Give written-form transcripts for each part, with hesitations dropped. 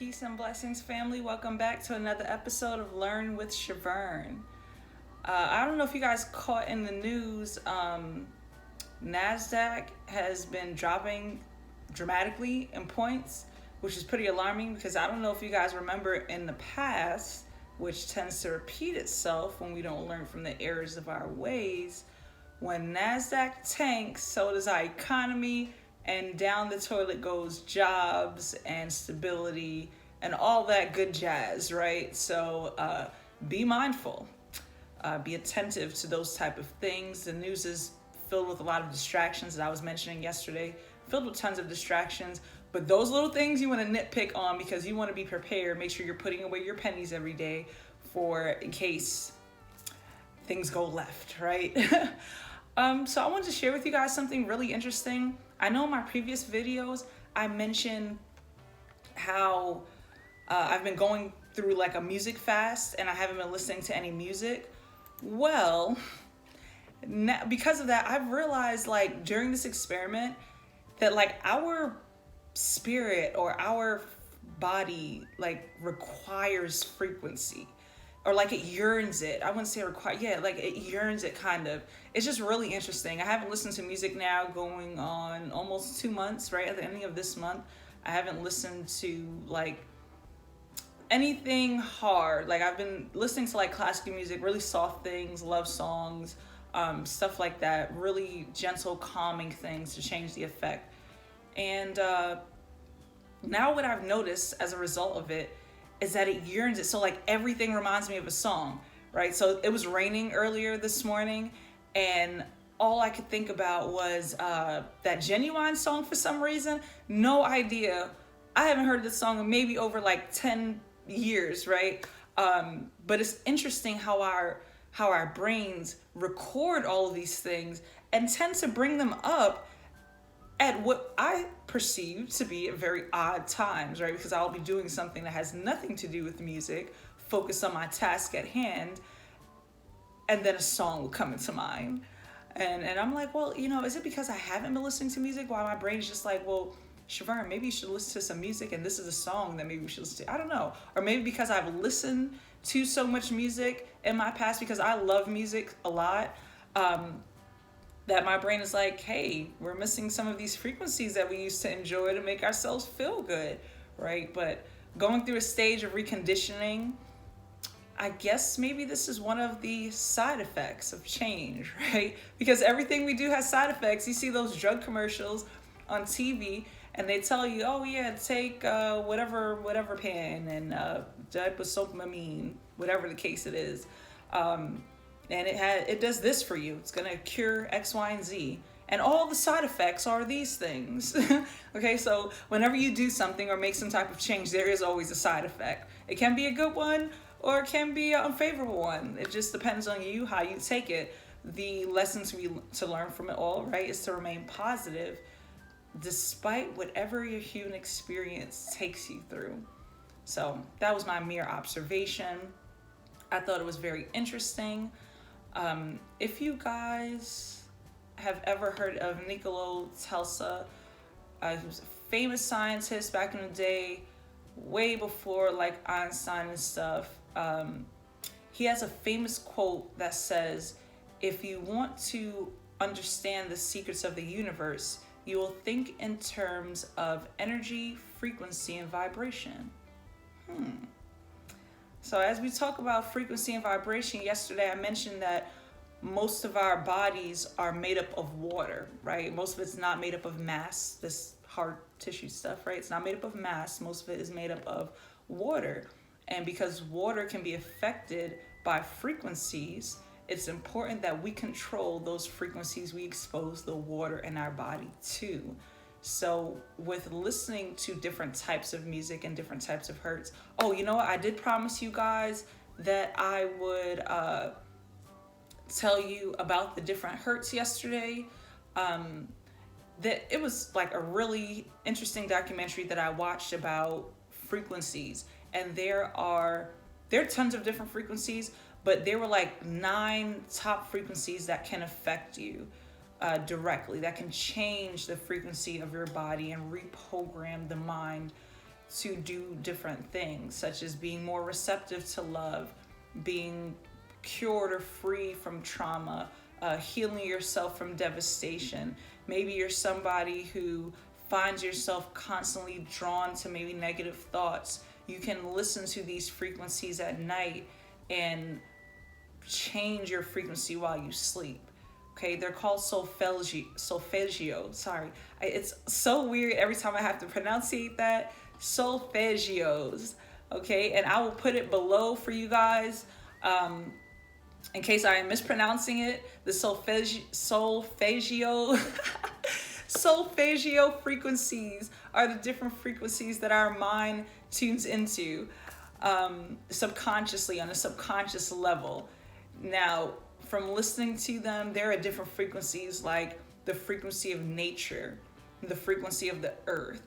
Peace and blessings, family. Welcome back to another episode of Learn with Shavern. I don't know if you guys caught in the news, Nasdaq has been dropping dramatically in points, which is pretty alarming because I don't know if you guys remember in the past, which tends to repeat itself when we don't learn from the errors of our ways. When Nasdaq tanks, so does our economy, and down the toilet goes jobs and stability and all that good jazz, right? So be mindful, be attentive to those type of things. The news is filled with a lot of distractions that I was mentioning yesterday, filled with tons of distractions. But those little things you want to nitpick on because you want to be prepared. Make sure you're putting away your pennies every day for in case things go left, right? So I wanted to share with you guys something really interesting. I know in my previous videos, I mentioned how I've been going through like a music fast and I haven't been listening to any music. Well, because of that, I've realized like during this experiment that like our spirit or our body like requires frequency. Or like it yearns it. I wouldn't say require. Yeah, like it yearns it kind of. It's just really interesting. I haven't listened to music now going on almost 2 months, right? At the ending of this month, I haven't listened to like anything hard. Like I've been listening to like classical music, really soft things, love songs, stuff like that. Really gentle, calming things to change the effect. And now what I've noticed as a result of it is that it yearns it. So like everything reminds me of a song, right? So it was raining earlier this morning and all I could think about was that Genuine song for some reason. No idea. I haven't heard this song in maybe over like 10 years, right? But it's interesting how our brains record all of these things and tend to bring them up at what I perceive to be at very odd times, right? Because I'll be doing something that has nothing to do with music, focused on my task at hand, and then a song will come into mind. And I'm like, well, is it because I haven't been listening to music? Why my brain is just like, well, Shavern, maybe you should listen to some music and this is a song that maybe we should listen to. I don't know. Or maybe because I've listened to so much music in my past, because I love music a lot, that my brain is like, hey, we're missing some of these frequencies that we used to enjoy to make ourselves feel good, right? But going through a stage of reconditioning, I guess maybe this is one of the side effects of change, right? Because everything we do has side effects. You see those drug commercials on TV and they tell you, oh yeah, take whatever pen and dipsomamine, whatever the case it is. And it does this for you. It's going to cure X, Y, and Z. And all the side effects are these things. Okay, so whenever you do something or make some type of change, there is always a side effect. It can be a good one or it can be an unfavorable one. It just depends on you, how you take it. The lessons to learn from it all, right, is to remain positive despite whatever your human experience takes you through. So that was my mere observation. I thought it was very interesting. If you guys have ever heard of Nikola Tesla, he was a famous scientist back in the day, way before like Einstein and stuff. He has a famous quote that says, if you want to understand the secrets of the universe, you will think in terms of energy, frequency, and vibration. So as we talk about frequency and vibration, yesterday I mentioned that most of our bodies are made up of water, right? Most of it's not made up of mass, this hard tissue stuff, right? It's not made up of mass. Most of it is made up of water. And because water can be affected by frequencies, it's important that we control those frequencies we expose the water in our body to. So with listening to different types of music and different types of hertz, oh, you know what? I did promise you guys that I would tell you about the different hertz yesterday. That it was like a really interesting documentary that I watched about frequencies, and there are tons of different frequencies, but there were like 9 top frequencies that can affect you directly, that can change the frequency of your body and reprogram the mind to do different things, such as being more receptive to love, being cured or free from trauma, healing yourself from devastation. Maybe you're somebody who finds yourself constantly drawn to maybe negative thoughts. You can listen to these frequencies at night and change your frequency while you sleep. Okay, they're called solfeggio. Sorry, it's so weird every time I have to pronunciate that. Solfeggios. Okay, and I will put it below for you guys. In case I am mispronouncing it, the solfeggio solfeggio frequencies are the different frequencies that our mind tunes into subconsciously on a subconscious level. Now, from listening to them, there are different frequencies, like the frequency of nature, the frequency of the earth.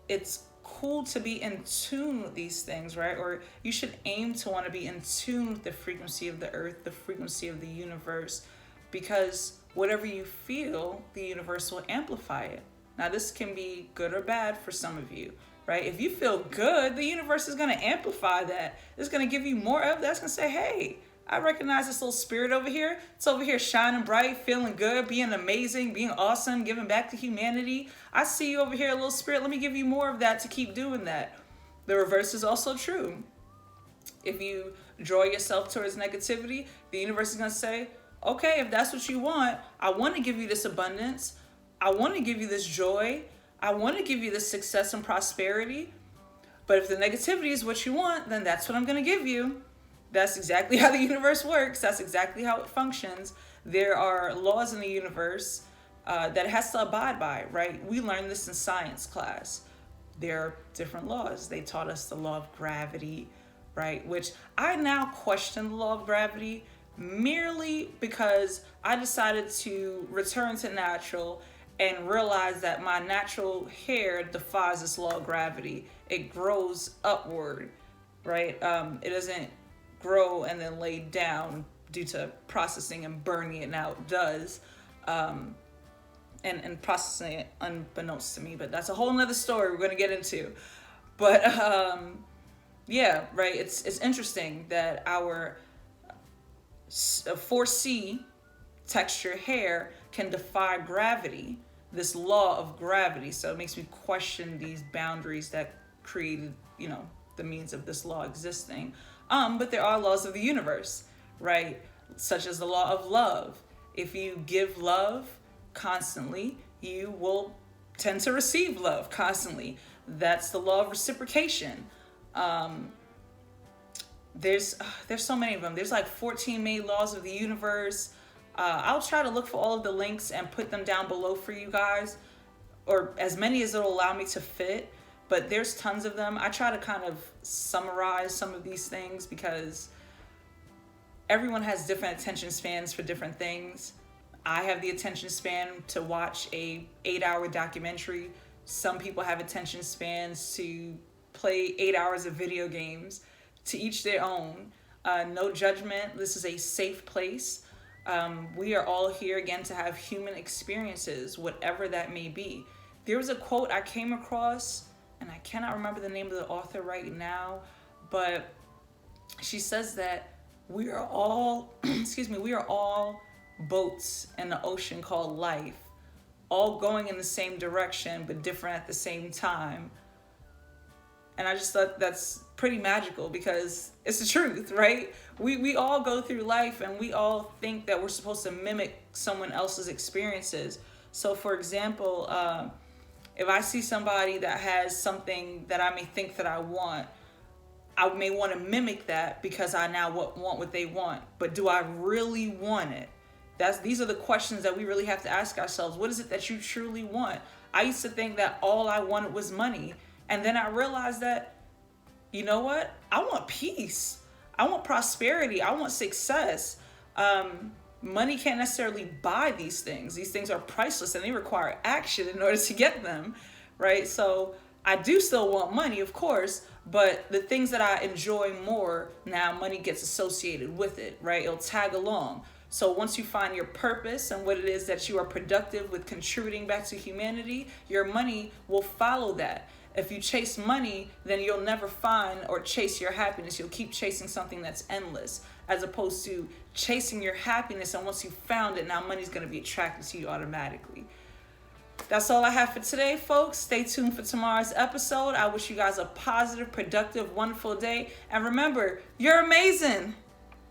It's cool to be in tune with these things, right? Or you should aim to want to be in tune with the frequency of the earth, the frequency of the universe, because whatever you feel, the universe will amplify it. Now, this can be good or bad for some of you, right? If you feel good, the universe is going to amplify that. It's going to give you more of that. It's going to say, hey, I recognize this little spirit over here. It's over here shining bright, feeling good, being amazing, being awesome, giving back to humanity. I see you over here, little spirit. Let me give you more of that to keep doing that. The reverse is also true. If you draw yourself towards negativity, the universe is going to say, okay, if that's what you want, I want to give you this abundance. I want to give you this joy. I want to give you this success and prosperity. But if the negativity is what you want, then that's what I'm going to give you. That's exactly how the universe works. That's exactly how it functions. There are laws in the universe that it has to abide by, right? We learned this in science class. There are different laws. They taught us the law of gravity, right? Which I now question the law of gravity merely because I decided to return to natural and realize that my natural hair defies this law of gravity. It grows upward, right? It doesn't grow and then lay down due to processing and burning it. Now it does, and processing it unbeknownst to me, but that's a whole nother story we're going to get into. But yeah, right, it's interesting that our 4C texture hair can defy gravity, this law of gravity. So it makes me question these boundaries that created, the means of this law existing. But there are laws of the universe, right? Such as the law of love. If you give love constantly, you will tend to receive love constantly. That's the law of reciprocation. There's so many of them. There's like 14 main laws of the universe. I'll try to look for all of the links and put them down below for you guys, or as many as it'll allow me to fit. But there's tons of them. I try to kind of summarize some of these things because everyone has different attention spans for different things. I have the attention span to watch a 8-hour documentary. Some people have attention spans to play 8 hours of video games. To each their own. No judgment. This is a safe place. We are all here again to have human experiences, whatever that may be. There was a quote I came across, and I cannot remember the name of the author right now, but she says that we are all, we are all boats in the ocean called life, all going in the same direction, but different at the same time. And I just thought that's pretty magical because it's the truth, right? We all go through life and we all think that we're supposed to mimic someone else's experiences. So for example, if I see somebody that has something that I may think that I may want to mimic that because I now want what they want. But do I really want it? These are the questions that we really have to ask ourselves. What is it that you truly want? I used to think that all I wanted was money. And then I realized that, you know what? I want peace. I want prosperity. I want success. Money can't necessarily buy these things. These things are priceless and they require action in order to get them, right? So I do still want money, of course, but the things that I enjoy more, now money gets associated with it, right? It'll tag along. So once you find your purpose and what it is that you are productive with contributing back to humanity, your money will follow that. If you chase money, then you'll never find or chase your happiness. You'll keep chasing something that's endless, as opposed to chasing your happiness. And once you found it, now money's going to be attracted to you automatically. That's all I have for today, folks. Stay tuned for tomorrow's episode. I wish you guys a positive, productive, wonderful day. And remember, you're amazing.